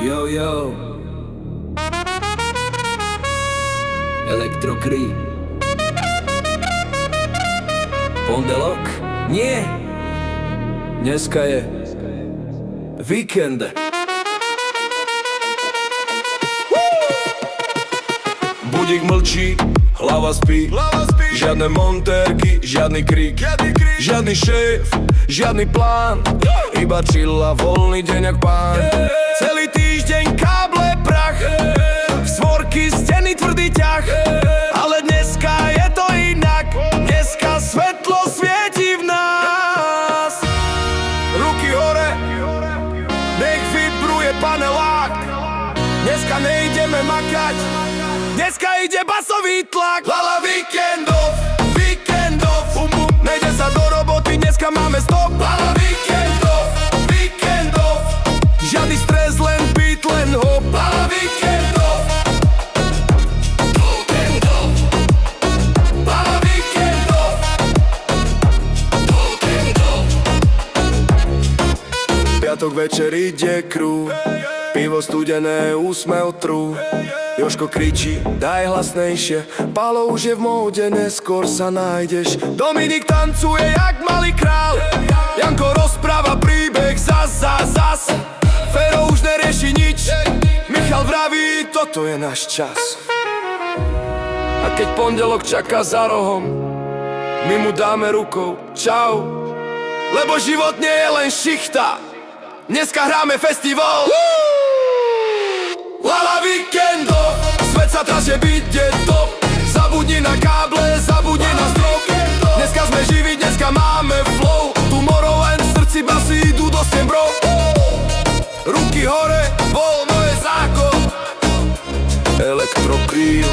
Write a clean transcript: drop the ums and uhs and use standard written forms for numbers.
Yo, yo. Elektrokry. Pondelok? Nie. Dneska je víkend. Budík mlčí, hlava spí. Žiadne montérky, žiadny krik. Žiadny šéf, žiadny plán. Iba chilla, voľný deň jak pán. Celý týždeň káble prach. Svorky, steny, tvrdý ťah. Ale dneska je to inak. Dneska svetlo svieti v nás. Ruky hore, nech vibruje panelák. Dneska nejdeme makať, dneska ide basový tlak. Lala víkendov, víkendov, nejde sa do roboty, dneska máme stop. Lala víkendov, víkendov, žiadny stres, len beat, len hop. Lala víkendov, víkendov, lala víkendov, víkendov. Piatok večer ide krú, pivo studené, úsmev trú. Jožko kričí, daj hlasnejšie, Pálo už je v móde, neskôr sa nájdeš. Dominik tancuje jak malý král, Janko rozpráva príbeh zas. Fero už nerieši nič, Michal vraví, toto je náš čas. A keď pondelok čaká za rohom, my mu dáme rukou čau. Lebo život nie je len šichta, dneska hráme festival. Lala víkendov, svet sa trasie, byť je top. Zabudni na káble, zabudni na strop. Dneska sme živí, dneska máme flow. Tomorrowland, v srdci basy idú do stien, bro. Ruky hore, voľno je zákon. Elektrokríl.